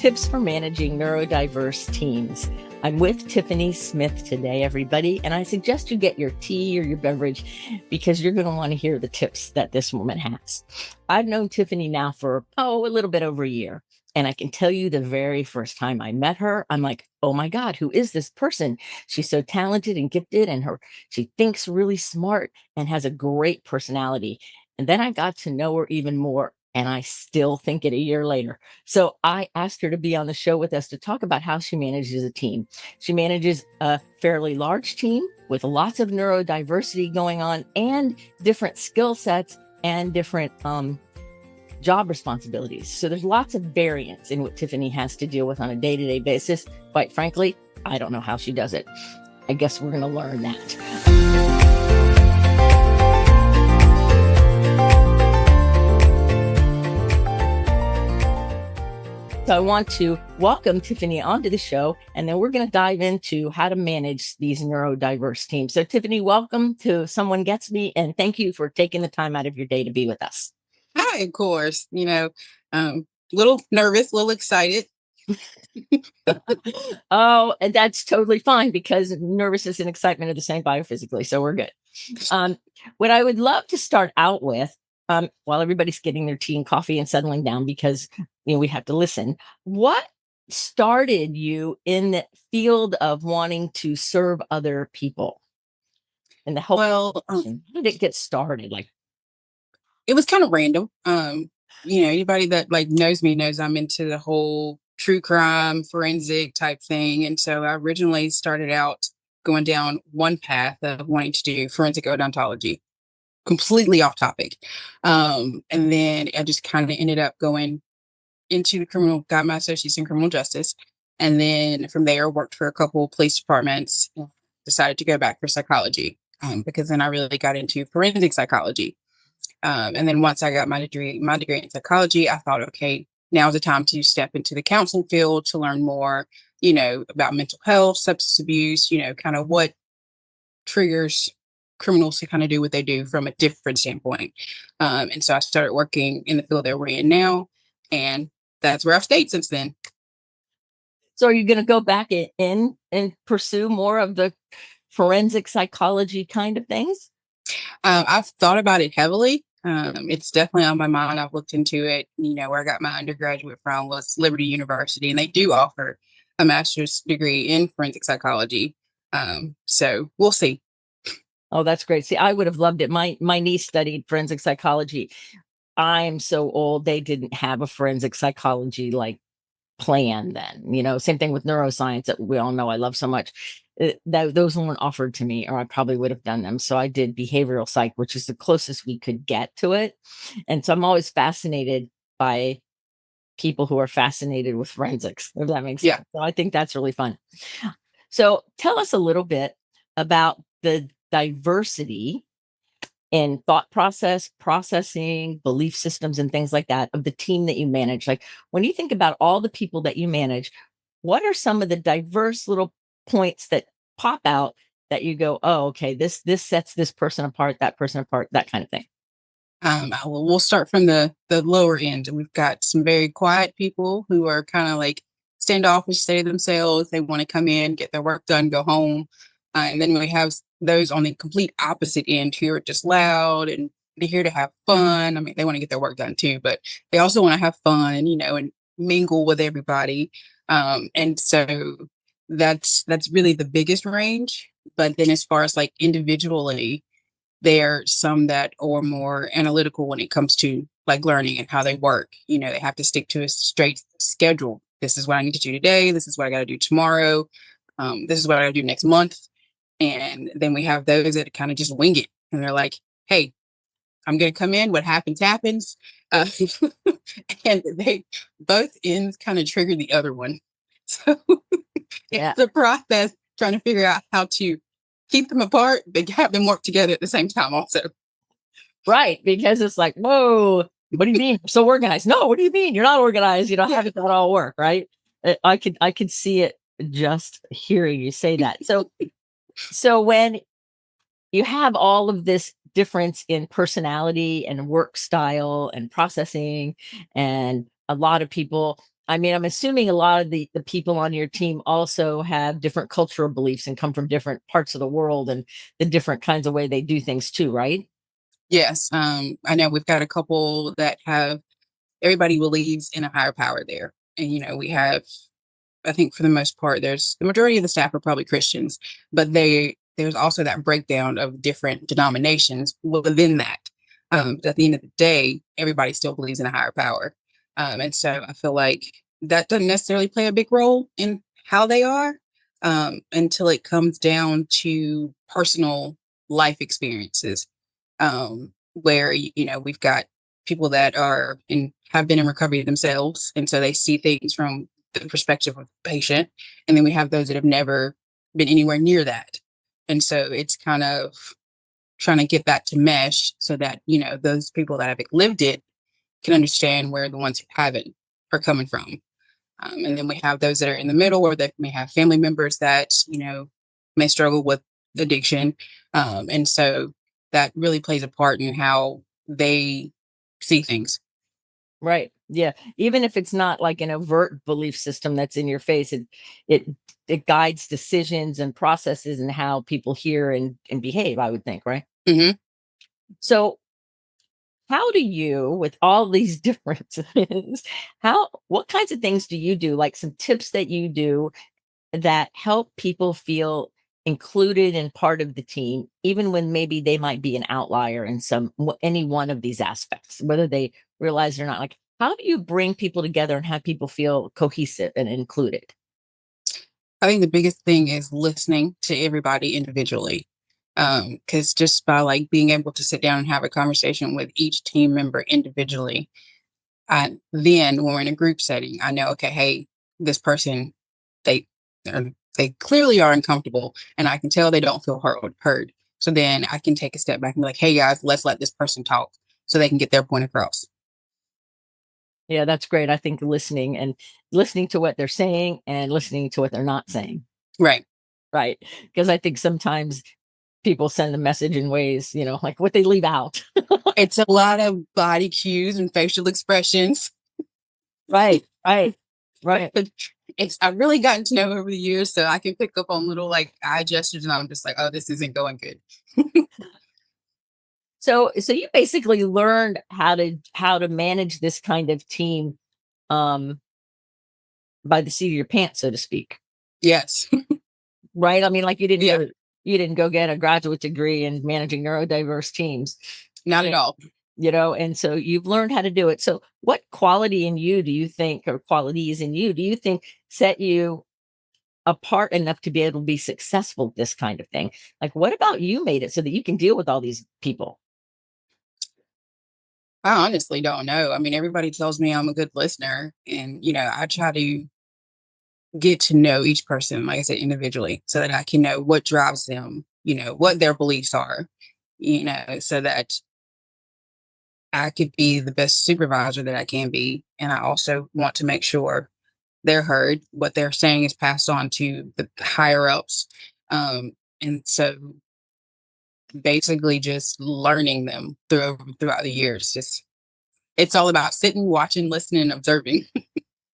tips for managing neurodiverse teams. I'm with Tiffany Smith today, everybody, and I suggest you get your tea or your beverage because you're going to want to hear the tips that this woman has. I've known Tiffany now for, a little bit over a year. And I can tell you the very first time I met her, I'm like, oh my God, who is this person? She's so talented and gifted, and she thinks really smart and has a great personality. And then I got to know her even more, and I still think it a year later. So I asked her to be on the show with us to talk about how she manages a team. She manages a fairly large team with lots of neurodiversity going on and different skill sets and different job responsibilities. So there's lots of variance in what Tiffany has to deal with on a day-to-day basis. Quite frankly, I don't know how she does it. I guess we're going to learn that. So I want to welcome Tiffany onto the show, and then we're going to dive into how to manage these neurodiverse teams. So Tiffany, welcome to Someone Gets Me, and thank you for taking the time out of your day to be with us. Hi, of course. Little nervous, little excited. Oh, and that's totally fine because nervousness and excitement are the same biophysically. So we're good. What I would love to start out with, while everybody's getting their tea and coffee and settling down, because we have to listen. What started you in the field of wanting to serve other people and the help? Well, How did it get started? it was kind of random. Anybody that knows me knows I'm into the whole true crime, forensic type thing. And so I originally started out going down one path of wanting to do forensic odontology, completely off topic. And then I just kind of ended up going into got my associates in criminal justice. And then from there, worked for a couple of police departments, decided to go back for psychology because then I really got into forensic psychology. And then once I got my degree in psychology, I thought, okay, now's the time to step into the counseling field to learn more, about mental health, substance abuse, kind of what triggers criminals to kind of do what they do from a different standpoint. And so I started working in the field that we're in now, and that's where I've stayed since then. So are you going to go back in and pursue more of the forensic psychology kind of things? I've thought about it heavily. It's definitely on my mind. I've looked into it. Where I got my undergraduate from was Liberty University, and they do offer a master's degree in forensic psychology. So we'll see. Oh, that's great. See, I would have loved it. My niece studied forensic psychology. I'm so old. They didn't have a forensic psychology plan then. Same thing with neuroscience that we all know I love so much. Those weren't offered to me, or I probably would have done them. So I did behavioral psych, which is the closest we could get to it. And so I'm always fascinated by people who are fascinated with forensics, if that makes sense. So I think that's really fun. So tell us a little bit about the diversity in thought processing, belief systems, and things like that of the team that you manage. Like when you think about all the people that you manage, what are some of the diverse little points that pop out that you go, oh, okay, this sets this person apart, that person apart, that kind of thing? We'll start from the lower end. We've got some very quiet people who are kind of standoffish, stay to themselves. They want to come in, get their work done, go home. And then we have those on the complete opposite end who are just loud and they're here to have fun. I mean, they want to get their work done too, but they also want to have fun, and mingle with everybody. And so that's really the biggest range. But then as far as individually, there are some that are more analytical when it comes to learning and how they work. They have to stick to a straight schedule. This is what I need to do today. This is what I got to do tomorrow. This is what I got to do next month. And then we have those that kind of just wing it. And they're like, hey, I'm going to come in. What happens, happens. And they both ends kind of trigger the other one. So it's a process trying to figure out how to keep them apart, but have them work together at the same time also. Right. Because it's like, whoa, what do you mean? You're so organized. No, what do you mean? You're not organized. How does that all work? Right. I could see it just hearing you say that. So when you have all of this difference in personality and work style and processing, and a lot of people I mean, I'm assuming a lot of the people on your team also have different cultural beliefs and come from different parts of the world and the different kinds of way they do things too, right? Yes. I know we've got a couple that have everybody believes in a higher power there. And, we have, I think for the most part, there's the majority of the staff are probably Christians, but there's also that breakdown of different denominations within that. At the end of the day, everybody still believes in a higher power. And so I feel like that doesn't necessarily play a big role in how they are, until it comes down to personal life experiences, where, we've got people that are in have been in recovery themselves, and so they see things from the perspective of the patient, and then we have those that have never been anywhere near that, and so it's kind of trying to get that to mesh so that those people that have lived it can understand where the ones who haven't are coming from. And then we have those that are in the middle, or that may have family members that may struggle with addiction, and so that really plays a part in how they see things. Right. Yeah. Even if it's not like an overt belief system that's in your face, it it guides decisions and processes and how people hear and behave, I would think, right? Hmm. So how do you, with all these differences, what kinds of things do you do? Like some tips that you do that help people feel included and part of the team, even when maybe they might be an outlier in any one of these aspects, whether they realize it or not. Like, how do you bring people together and have people feel cohesive and included? I think the biggest thing is listening to everybody individually. Because just by like being able to sit down and have a conversation with each team member individually, then when we're in a group setting, I know, okay, hey, this person, they they clearly are uncomfortable, and I can tell they don't feel heard. So then I can take a step back and be like, hey guys, let's let this person talk so they can get their point across. Yeah, that's great. I think listening to what they're saying and listening to what they're not saying. Right. Right. Because I think sometimes people send a message in ways, like what they leave out. It's a lot of body cues and facial expressions. Right. Right. Right. But it's I've really gotten to know over the years, so I can pick up on little like eye gestures, and I'm just like, oh, this isn't going good. So you basically learned how to manage this kind of team um by the seat of your pants, so to speak. Yes. Right? I mean, like Yeah. you didn't go get a graduate degree in managing neurodiverse teams. Not at all. And so you've learned how to do it. So what quality in you do you think, or qualities in you do you think set you apart enough to be able to be successful at this kind of thing? Like, what about you made it so that you can deal with all these people? I honestly don't know. I mean, everybody tells me I'm a good listener, and I try to get to know each person, like I said, individually, so that I can know what drives them, what their beliefs are, so that I could be the best supervisor that I can be. And I also want to make sure they're heard, what they're saying is passed on to the higher ups. And so basically just learning them throughout the years. Just it's all about sitting, watching, listening, observing.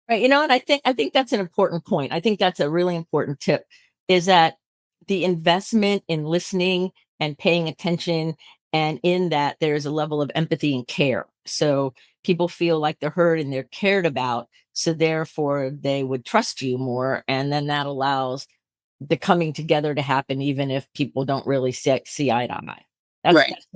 Right. And I think that's an important point. I think that's a really important tip, is that the investment in listening and paying attention, and in that there's a level of empathy and care. So people feel like they're heard and they're cared about. So therefore they would trust you more. And then that allows the coming together to happen, even if people don't really see eye to eye. That's, Right. that's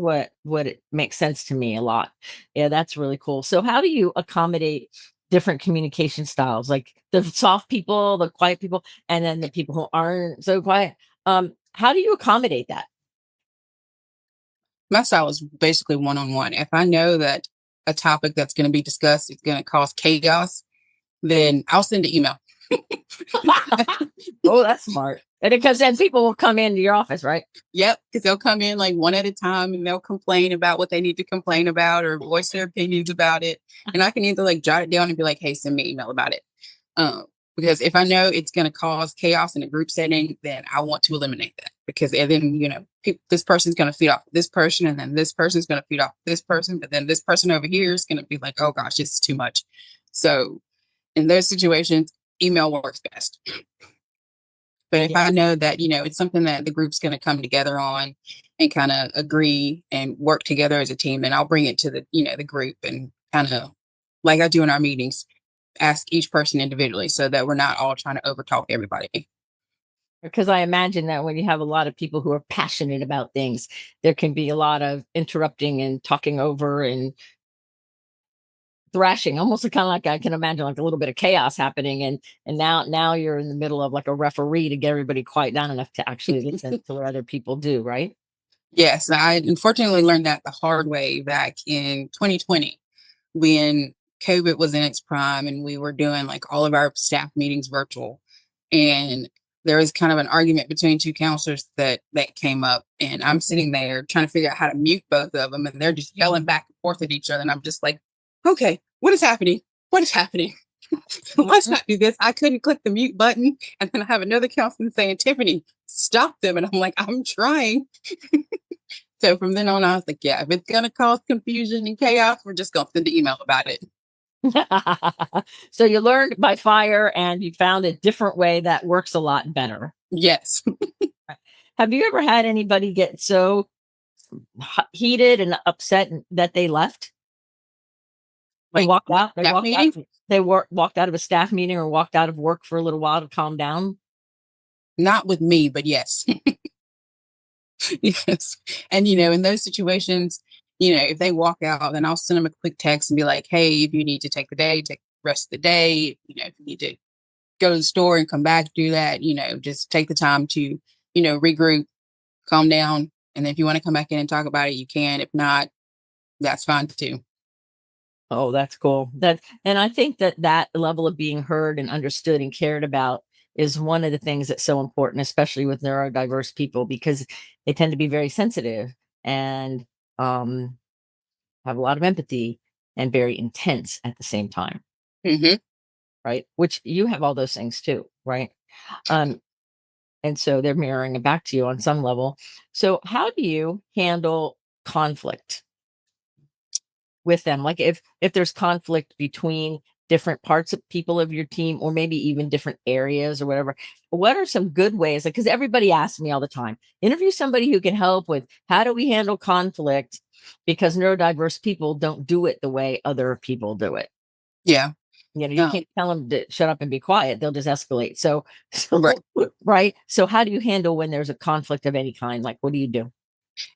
what it makes sense to me a lot. Yeah, that's really cool. So how do you accommodate different communication styles, like the soft people, the quiet people, and then the people who aren't so quiet? How do you accommodate that? My style is basically one on one. If I know that a topic that's going to be discussed is going to cause chaos, then I'll send an email. Oh, that's smart. And because then people will come into your office, right? Yep, because they'll come in like one at a time, and they'll complain about what they need to complain about or voice their opinions about it. And I can either like jot it down and be like, hey, send me an email about it. Because if I know it's going to cause chaos in a group setting, then I want to eliminate that. Because and then, this person's going to feed off this person, and then this person's going to feed off this person. But then this person over here is going to be like, oh gosh, this is too much. So In those situations, email works best. But if Yeah. I know that, it's something that the group's going to come together on and kind of agree and work together as a team, then I'll bring it to the group and kind of like I do in our meetings, ask each person individually so that we're not all trying to overtalk everybody. Because I imagine that when you have a lot of people who are passionate about things, there can be a lot of interrupting and talking over and thrashing, almost kind of like I can imagine like a little bit of chaos happening. And now you're in the middle of like a referee to get everybody quiet down enough to actually listen to what other people do, right? Yes, I unfortunately learned that the hard way back in 2020 when COVID was in its prime and we were doing like all of our staff meetings virtual. And there was kind of an argument between two counselors that came up. And I'm sitting there trying to figure out how to mute both of them. And they're just yelling back and forth at each other. And I'm just like, okay, what is happening? What is happening? Let's not do this. I couldn't click the mute button. And then I have another counselor saying, Tiffany, stop them. And I'm like, I'm trying. So from then on, I was like, yeah, if it's going to cause confusion and chaos, we're just going to send an email about it. So you learned by fire and you found a different way that works a lot better. Yes. Have you ever had anybody get so heated and upset that they left? They Like walked out. that meeting? Walked out of a staff meeting or walked out of work for a little while to calm down. Not with me, but yes. Yes. And, in those situations, if they walk out, then I'll send them a quick text and be like, hey, if you need to take the day, take the rest of the day. If you need to go to the store and come back, do that, just take the time to, regroup, calm down. And then if you want to come back in and talk about it, you can. If not, that's fine too. Oh, that's cool. And I think that level of being heard and understood and cared about is one of the things that's so important, especially with neurodiverse people, because they tend to be very sensitive and um, have a lot of empathy and very intense at the same time, Mm-hmm. right? Which you have all those things too, right? Um, and so they're mirroring it back to you on some level. So, how do you handle conflict with them? Like if there's conflict between different parts of people of your team or maybe even different areas or whatever, what are some good ways? Because everybody asks me all the time, interview somebody who can help with how do we handle conflict, because neurodiverse people don't do it the way other people do it. Yeah. You can't tell them to shut up and be quiet, they'll just escalate. So Right. right, so how do you handle when there's a conflict of any kind? Like what do you do?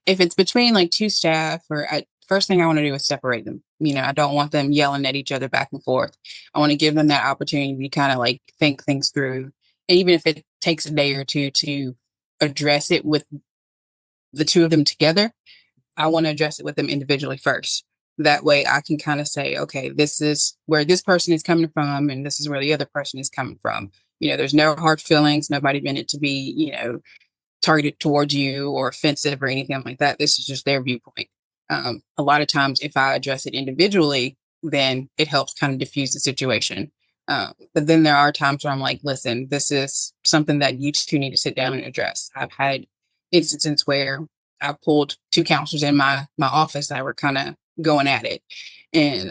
If it's between like two staff, first thing I want to do is separate them. I don't want them yelling at each other back and forth. I want to give them that opportunity to kind of like think things through. And even if it takes a day or two to address it with the two of them together, I want to address it with them individually first. That way I can kind of say, okay, this is where this person is coming from, and this is where the other person is coming from. There's no hard feelings, nobody meant it to be, targeted towards you or offensive or anything like that. This is just their viewpoint. A lot of times, if I address it individually, then it helps kind of diffuse the situation. But then there are times where I'm like, listen, this is something that you two need to sit down and address. I've had instances where I pulled two counselors in my office that were kind of going at it, and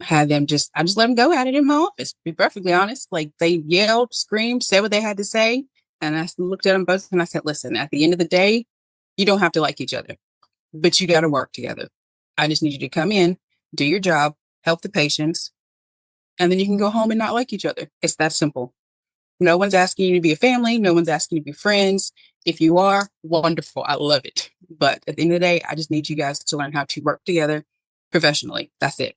had them I just let them go at it in my office. To be perfectly honest, like they yelled, screamed, said what they had to say, and I looked at them both and I said, listen, at the end of the day, you don't have to like each other, but you got to work together. I just need you to come in, do your job, help the patients, and then you can go home and not like each other. It's that simple. No one's asking you to be a family. No one's asking you to be friends. If you are, wonderful. I love it. But at the end of the day, I just need you guys to learn how to work together professionally. That's it.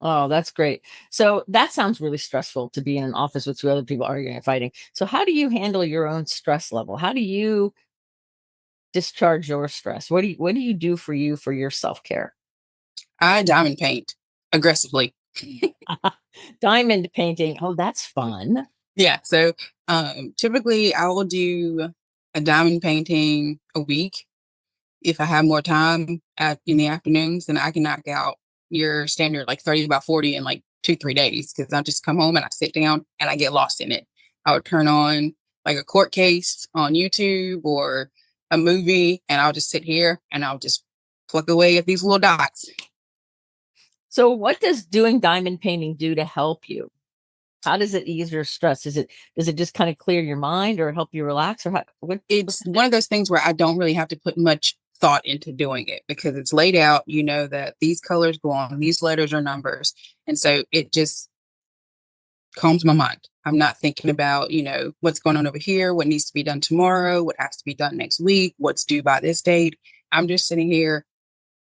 Oh, that's great. So that sounds really stressful to be in an office with two other people arguing and fighting. So how do you handle your own stress level? How do you discharge your stress? What do you do for your self-care? I diamond paint aggressively. Diamond painting. Oh, that's fun. Yeah. So typically I will do a diamond painting a week. If I have more time in the afternoons, then I can knock out your standard like 30 by 40 in like 2, 3 days. Cause I just come home and I sit down and I get lost in it. I would turn on like a court case on YouTube or a movie, and I'll just sit here and I'll just pluck away at these little dots. So what does doing diamond painting do to help you? How does it ease your stress? Does it just kind of clear your mind or help you relax, or what's It's the one of those things where I don't really have to put much thought into doing it because it's laid out. You know that these colors go on these letters or numbers, and so it just calms my mind. I'm not thinking about, what's going on over here, what needs to be done tomorrow, what has to be done next week, what's due by this date. I'm just sitting here,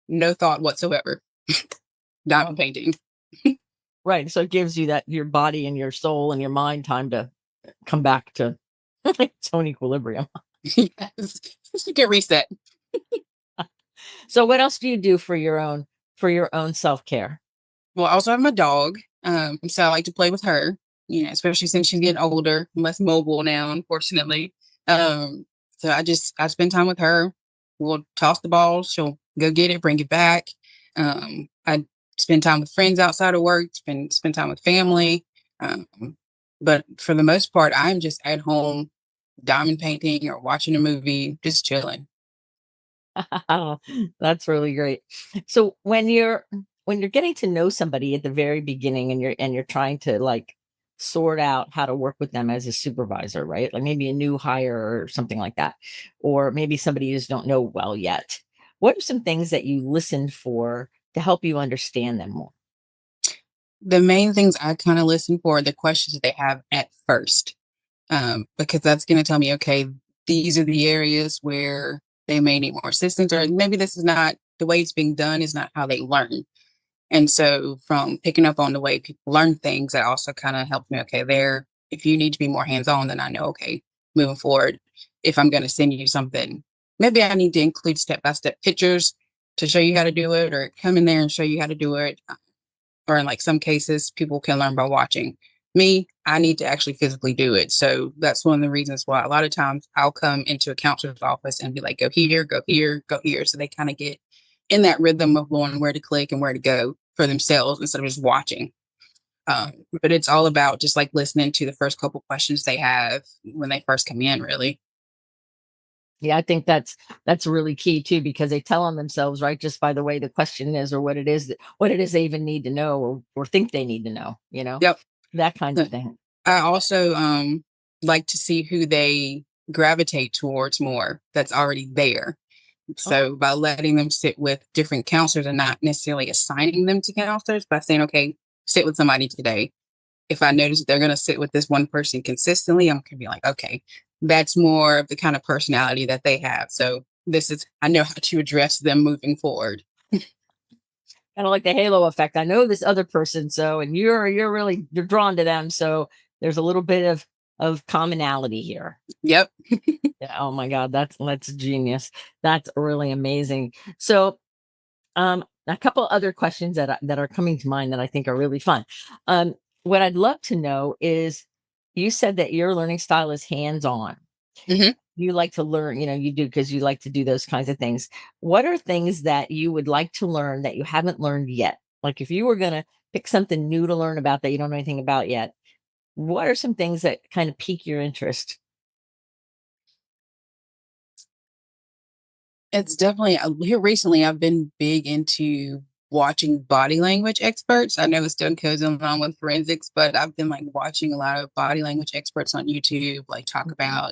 no thought whatsoever, diamond painting. right? So it gives you that your body and your soul and your mind time to come back to its own equilibrium. Yes, you can reset. So what else do you do for your own self-care? Well, I also have my dog. So I like to play with her, especially since she's getting older, less mobile now, unfortunately. So I spend time with her. We'll toss the ball. She'll go get it, bring it back. I spend time with friends outside of work, spend time with family. Um, but for the most part, I'm just at home diamond painting or watching a movie, just chilling. That's really great. So when you're getting to know somebody at the very beginning and you're trying to like sort out how to work with them as a supervisor, right? Like maybe a new hire or something like that, or maybe somebody you just don't know well yet. What are some things that you listen for to help you understand them more? The main things I kind of listen for are the questions that they have at first, because that's going to tell me, okay, these are the areas where they may need more assistance, or maybe this is not the way it's being done, is not how they learn. And so, from picking up on the way people learn things, that also kind of helps me. Okay, there, if you need to be more hands on, then I know, okay, moving forward, if I'm going to send you something, maybe I need to include step by step pictures to show you how to do it, or come in there and show you how to do it, or in like some cases, people can learn by watching. Me, I need to actually physically do it. So that's one of the reasons why a lot of times I'll come into a counselor's office and be like, go here, go here, go here. So they kind of get in that rhythm of knowing where to click and where to go for themselves instead of just watching. But it's all about just like listening to the first couple questions they have when they first come in, really. Yeah, I think that's really key too, because they tell on themselves, right, just by the way the question is or what it is they even need to know or think they need to know, Yep. that kind of thing. I also like to see who they gravitate towards more that's already there. Oh, So by letting them sit with different counselors and not necessarily assigning them to counselors, by saying, okay, sit with somebody today. If I notice they're going to sit with this one person consistently, I'm going to be like, okay, that's more of the kind of personality that they have. So I know how to address them moving forward. kind of like the halo effect. I know this other person, so and you're drawn to them, so there's a little bit of commonality here. Yep. Yeah, oh my God, that's genius. That's really amazing. So, a couple other questions that are coming to mind that I think are really fun. What I'd love to know is, you said that your learning style is hands-on. Hmm. You like to learn, you do because you like to do those kinds of things. What are things that you would like to learn that you haven't learned yet? Like if you were going to pick something new to learn about that you don't know anything about yet, what are some things that kind of pique your interest? It's definitely here recently. I've been big into watching body language experts. I know it still goes along with forensics, but I've been like watching a lot of body language experts on YouTube, like talk about,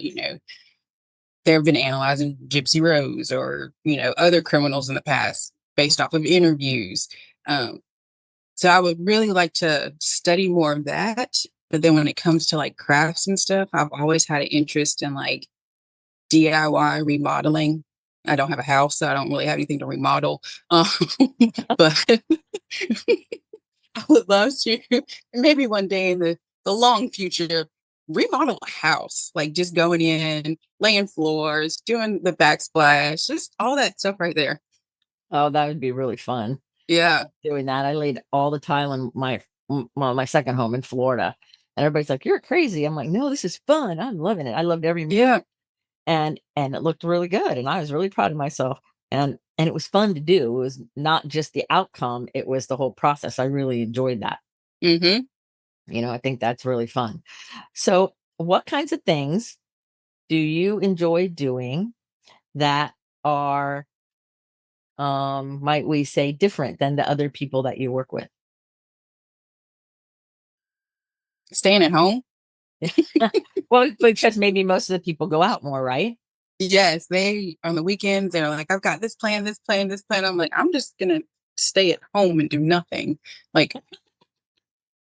they've been analyzing Gypsy Rose or, other criminals in the past based off of interviews. Um, so I would really like to study more of that. But then when it comes to like crafts and stuff, I've always had an interest in like DIY remodeling. I don't have a house, so I don't really have anything to remodel. Um, but I would love to maybe one day in the long future remodel a house, like just going in, laying floors, doing the backsplash, just all that stuff right there. Oh, that would be really fun. Yeah. Doing that. I laid all the tile in my second home in Florida, and everybody's like, "You're crazy." I'm like, "No, this is fun. I'm loving it. I loved every minute." Yeah. And it looked really good, and I was really proud of myself. And it was fun to do. It was not just the outcome; it was the whole process. I really enjoyed that. Hmm. I think that's really fun. So, what kinds of things do you enjoy doing that are, might we say, different than the other people that you work with? Staying at home. Well, because maybe most of the people go out more, right? Yes, they on the weekends they're like, I've got this plan, this plan, this plan. I'm like, I'm just gonna stay at home and do nothing. Like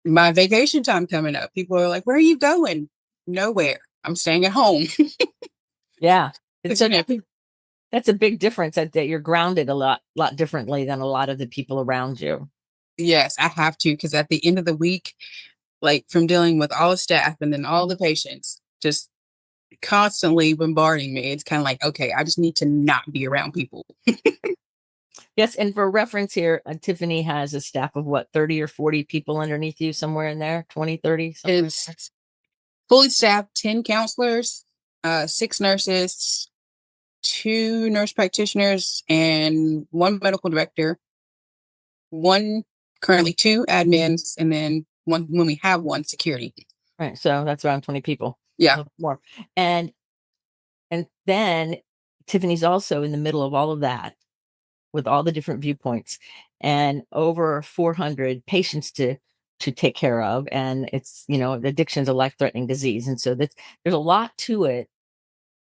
my vacation time coming up, people are like, where are you going? Nowhere. I'm staying at home. Yeah. And Because so that's a big difference that you're grounded a lot differently than a lot of the people around you. yes, I have to. Because at the end of the week, like from dealing with all the staff and then all the patients, just constantly bombarding me. It's kind of like, okay, I just need to not be around people. Yes, and for reference here, Tiffany has a staff of what, 30 or 40 people underneath you, somewhere in there, 20, 30, somewhere in there. It's fully staffed, 10 counselors, 6 nurses, 2 nurse practitioners, and 1 medical director, one currently 2 admins, and then one when we have one security. Right. So that's around 20 people. Yeah. A little more. And then Tiffany's also in the middle of all of that with all the different viewpoints and over 400 patients to take care of. And it's, addiction is a life-threatening disease. And so there's a lot to it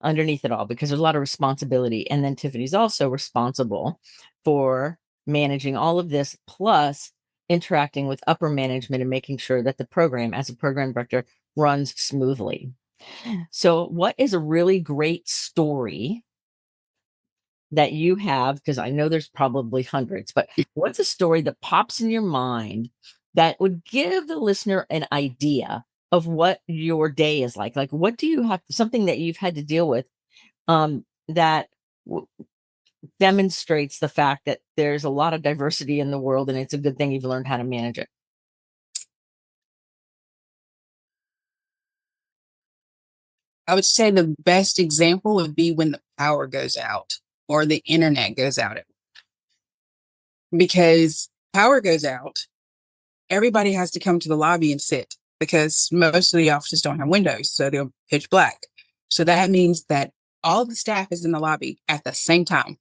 underneath it all because there's a lot of responsibility. And then Tiffany's also responsible for managing all of this, plus interacting with upper management and making sure that the program, as a program director, runs smoothly. So, what is a really great story that you have? Because I know there's probably hundreds, but what's a story that pops in your mind that would give the listener an idea of what your day is like? Like, what do you have, something that you've had to deal with that demonstrates the fact that there's a lot of diversity in the world and it's a good thing you've learned how to manage it? I would say the best example would be when the power goes out or the internet goes out. Because power goes out, everybody has to come to the lobby and sit because most of the offices don't have windows, so they're pitch black. So that means that all of the staff is in the lobby at the same time,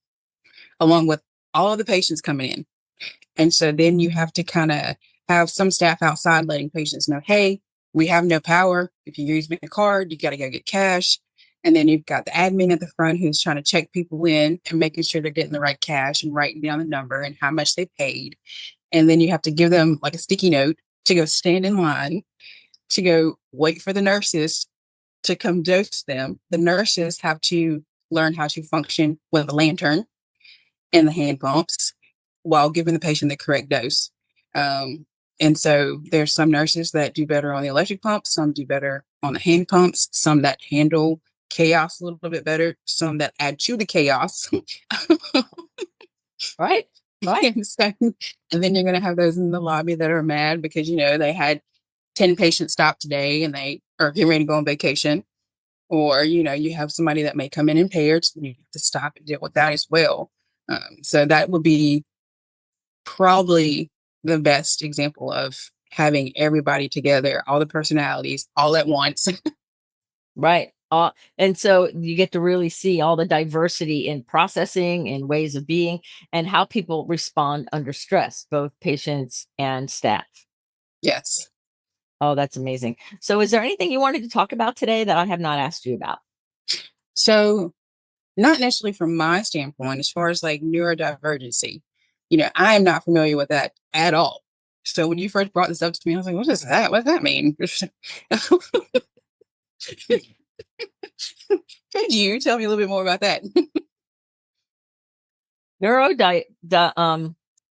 along with all of the patients coming in. And so then you have to kind of have some staff outside letting patients know, hey, we have no power. If you're using a card, you got to go get cash. And then you've got the admin at the front who's trying to check people in and making sure they're getting the right cash and writing down the number and how much they paid. And then you have to give them like a sticky note to go stand in line, to go wait for the nurses to come dose them. The nurses have to learn how to function with a lantern and the hand pumps while giving the patient the correct dose. And so there's some nurses that do better on the electric pump, some do better on the hand pumps, some that handle chaos a little bit better, some that add to the chaos. Right. Right. And then you're going to have those in the lobby that are mad because, they had 10 patients stop today and they are getting ready to go on vacation. Or, you have somebody that may come in impaired, so you have to stop and deal with that as well. So that would be probably the best example of having everybody together, all the personalities all at once. Right. And so you get to really see all the diversity in processing and ways of being and how people respond under stress, both patients and staff. Yes. Oh, that's amazing. So is there anything you wanted to talk about today that I have not asked you about? So, not necessarily from my standpoint, as far as like neurodivergency, I am not familiar with that at all. So when you first brought this up to me, I was like, what is that? What does that mean? Could you tell me a little bit more about that?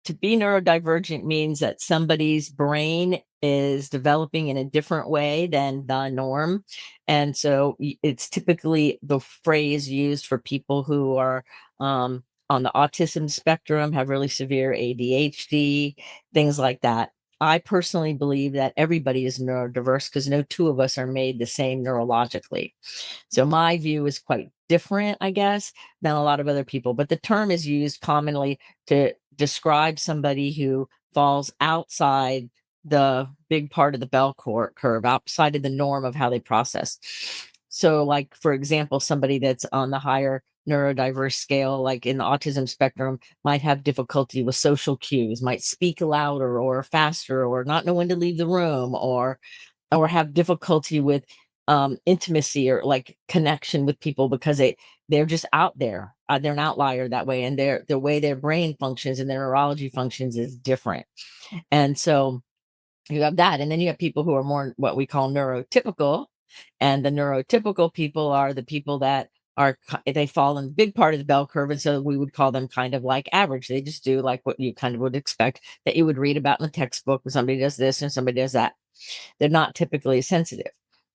To be neurodivergent means that somebody's brain is developing in a different way than the norm. And so it's typically the phrase used for people who are on the autism spectrum, have really severe ADHD, things like that. I personally believe that everybody is neurodiverse because no two of us are made the same neurologically. So my view is quite different, I guess, than a lot of other people. But the term is used commonly to describe somebody who falls outside the big part of the bell curve, outside of the norm of how they process. So, like, for example, somebody that's on the higher neurodiverse scale, like in the autism spectrum, might have difficulty with social cues, might speak louder or faster, or not know when to leave the room, or or have difficulty with intimacy or like connection with people because they're just out there. They're an outlier that way, and the way their brain functions and their neurology functions is different. And so you have that, and then you have people who are more what we call neurotypical, and the neurotypical people are the people that they fall in the big part of the bell curve, and so we would call them kind of like average. They just do like what you kind of would expect that you would read about in the textbook when somebody does this and somebody does that. They're not typically sensitive.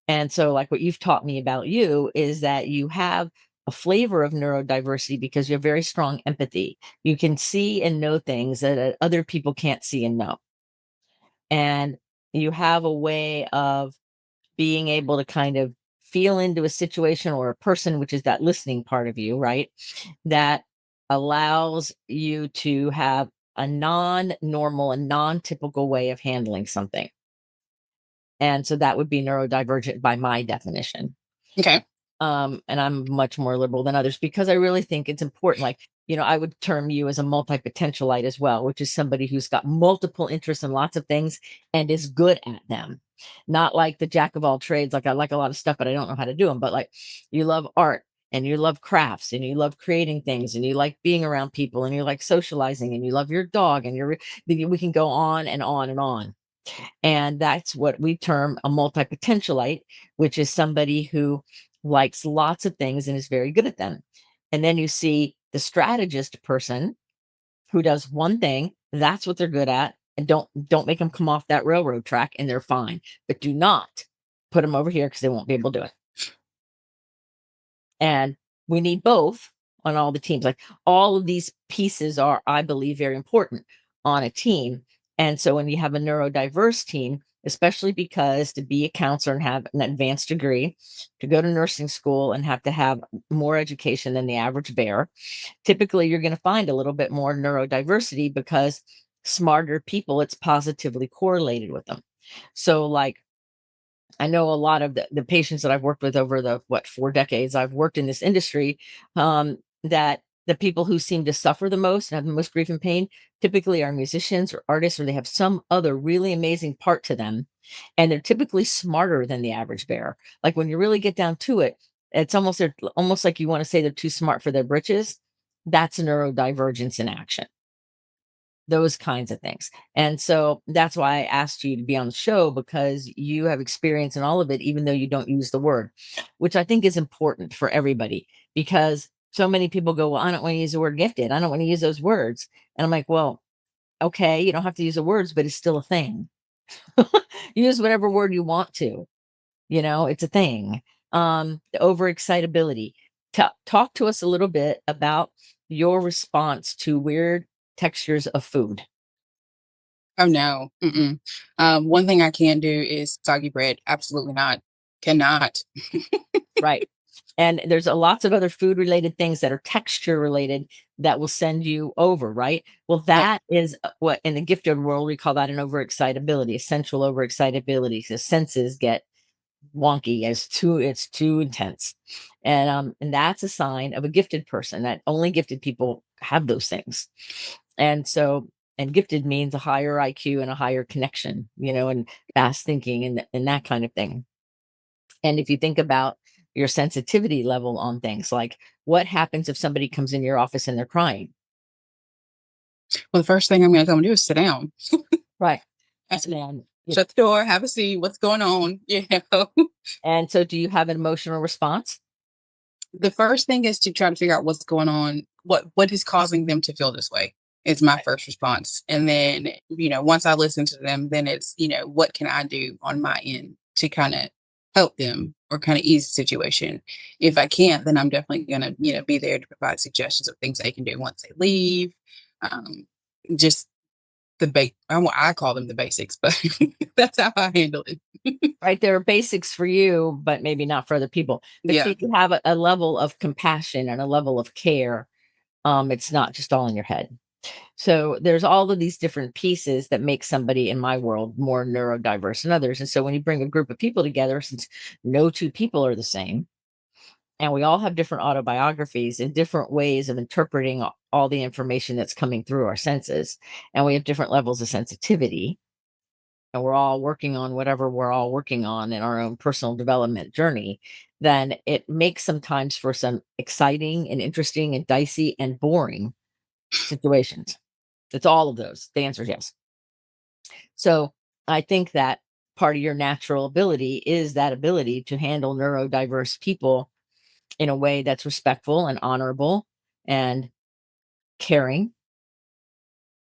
And so, like what you've taught me about you is that you have a flavor of neurodiversity because you have very strong empathy. You can see and know things that other people can't see and know. And you have a way of being able to kind of feel into a situation or a person, which is that listening part of you, right? That allows you to have a non-normal and non-typical way of handling something. And so that would be neurodivergent by my definition. Okay. And I'm much more liberal than others because I really think it's important. Like, I would term you as a multi-potentialite as well, which is somebody who's got multiple interests in lots of things and is good at them. Not like the jack of all trades. Like I like a lot of stuff, but I don't know how to do them. But like you love art and you love crafts and you love creating things and you like being around people and you like socializing and you love your dog and we can go on and on and on. And that's what we term a multi-potentialite, which is somebody who likes lots of things and is very good at them. And then you see the strategist person who does one thing, that's what they're good at, and don't make them come off that railroad track and they're fine. But do not put them over here because they won't be able to do it. And we need both on all the teams. Like all of these pieces are, I believe, very important on a team. And so when you have a neurodiverse team, especially because to be a counselor and have an advanced degree, to go to nursing school and have to have more education than the average bear, typically you're going to find a little bit more neurodiversity because smarter people, it's positively correlated with them. So like I know a lot of the patients that I've worked with over the 4 decades I've worked in this industry, that the people who seem to suffer the most and have the most grief and pain typically are musicians or artists, or they have some other really amazing part to them. And they're typically smarter than the average bear. Like when you really get down to it, it's almost like you want to say they're too smart for their britches. That's neurodivergence in action, those kinds of things. And so that's why I asked you to be on the show, because you have experience in all of it, even though you don't use the word, which I think is important for everybody, because so many people go, well, I don't want to use the word gifted. I don't want to use those words. And I'm like, well, okay, you don't have to use the words, but it's still a thing. Use whatever word you want to, it's a thing. The overexcitability. Talk to us a little bit about your response to weird textures of food. Oh no. Mm-mm. One thing I can do is soggy bread. Absolutely not. Cannot. Right. And there's lots of other food related things that are texture related that will send you over, right? Well, Yep. that is what in the gifted world we call that an overexcitability, essential overexcitability. The senses get wonky, it's too intense. And that's a sign of a gifted person, that only gifted people have those things. And so, and gifted means a higher IQ and a higher connection, and fast thinking and that kind of thing. And if you think about your sensitivity level on things, like what happens if somebody comes in your office and they're crying? Well, the first thing I'm going to come and do is sit down. Right. That's it. And Shut the door. Have a seat. What's going on? and so do you have an emotional response? The first thing is to try to figure out what's going on. What is causing them to feel this way is my first response. And then, once I listen to them, then it's, what can I do on my end to kind of help them or kind of ease the situation. If I can't, then I'm definitely gonna, be there to provide suggestions of things they can do once they leave. Um, just I call them the basics, but that's how I handle it. Right, there are basics for you, but maybe not for other people. But Yeah. see, if you have a level of compassion and a level of care, it's not just all in your head. So there's all of these different pieces that make somebody in my world more neurodiverse than others. And so when you bring a group of people together, since no two people are the same, and we all have different autobiographies and different ways of interpreting all the information that's coming through our senses, and we have different levels of sensitivity, and we're all working on whatever we're all working on in our own personal development journey, then it makes sometimes for some exciting and interesting and dicey and boring situations. It's all of those. The answer is yes. So I think that part of your natural ability is that ability to handle neurodiverse people in a way that's respectful and honorable and caring,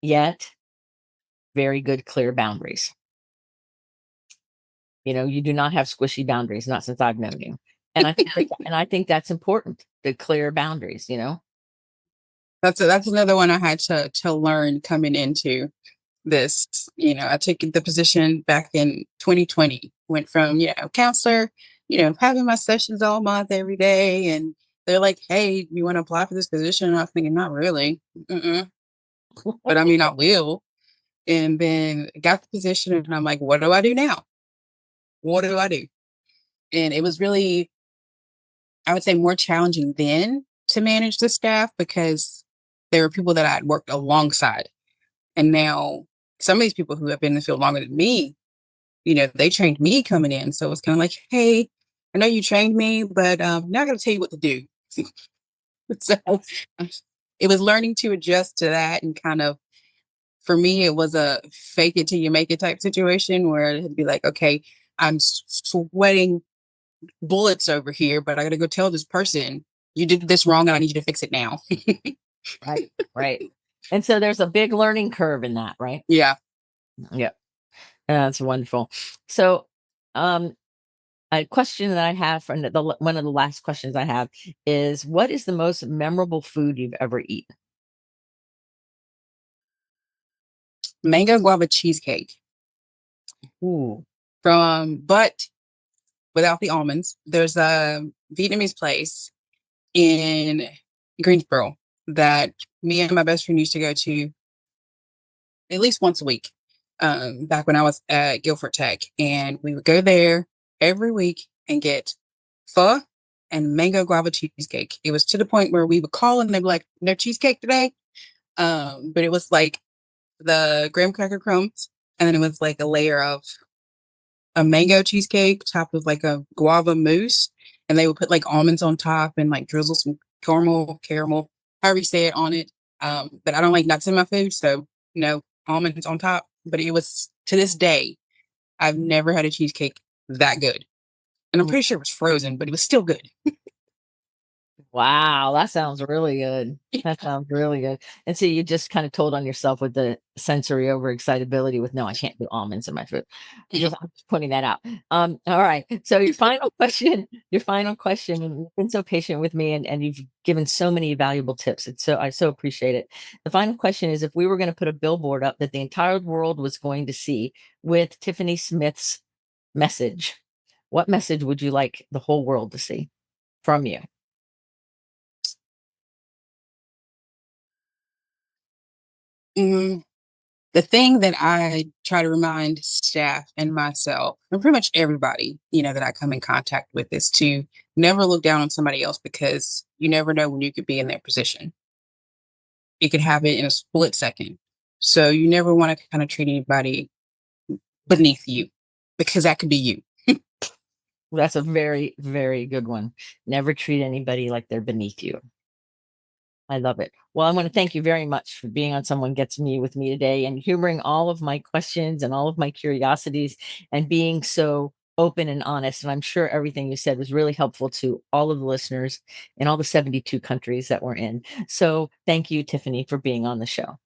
yet very good, clear boundaries. You do not have squishy boundaries, not since I've known you. And I think that's important, the clear boundaries, That's another one I had to learn coming into this. I took the position back in 2020, went from, counselor, having my sessions all month, every day. And they're like, hey, you want to apply for this position? And I was thinking, not really. Mm-mm. But I mean, I will. And then got the position and I'm like, what do I do now? What do I do? And it was really, I would say, more challenging then to manage the staff because there were people that I'd worked alongside. And now some of these people who have been in the field longer than me, they trained me coming in. So it's kind of like, hey, I know you trained me, but now I got to tell you what to do. So it was learning to adjust to that. And kind of, for me, it was a fake it till you make it type situation where it'd be like, okay, I'm sweating bullets over here, but I got to go tell this person you did this wrong and I need you to fix it now. Right, right. And so there's a big learning curve in that, right? Yeah. Yeah. That's wonderful. So, a question that I have from one of the last questions I have is, what is the most memorable food you've ever eaten? Mango guava cheesecake Ooh. but without the almonds. There's a Vietnamese place in Greensboro that me and my best friend used to go to at least once a week, back when I was at Guilford Tech. And we would go there every week and get pho and mango guava cheesecake. It was to the point where we would call and they'd be like, no cheesecake today. But it was like the graham cracker crumbs, and then it was like a layer of a mango cheesecake topped with like a guava mousse, and they would put like almonds on top and like drizzle some caramel, however you say it, on it. But I don't like nuts in my food, so no almonds on top. But it was, to this day, I've never had a cheesecake that good, and I'm pretty sure it was frozen, but it was still good. Wow, that sounds really good. That sounds really good. And so you just kind of told on yourself with the sensory overexcitability with, no, I can't do almonds in my food. I'm just pointing that out. All right. So your final question, and you've been so patient with me and you've given so many valuable tips. I so appreciate it. The final question is, if we were going to put a billboard up that the entire world was going to see with Tiffany Smith's message, what message would you like the whole world to see from you? Mm, the thing that I try to remind staff and myself, and pretty much everybody, that I come in contact with, is to never look down on somebody else, because you never know when you could be in their position. It could happen in a split second. So you never want to kind of treat anybody beneath you, because that could be you. That's a very, very good one. Never treat anybody like they're beneath you. I love it. Well, I want to thank you very much for being on Someone Gets Me with me today and humoring all of my questions and all of my curiosities and being so open and honest. And I'm sure everything you said was really helpful to all of the listeners in all the 72 countries that we're in. So thank you, Tiffany, for being on the show.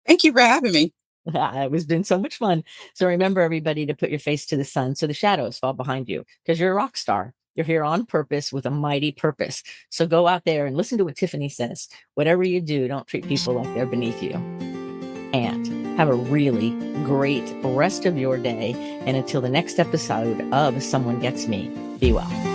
Thank you for having me. It was been so much fun. So remember, everybody, to put your face to the sun so the shadows fall behind you, because you're a rock star. You're here on purpose with a mighty purpose. So go out there and listen to what Tiffany says. Whatever you do, don't treat people like they're beneath you. And have a really great rest of your day. And until the next episode of Someone Gets Me, be well.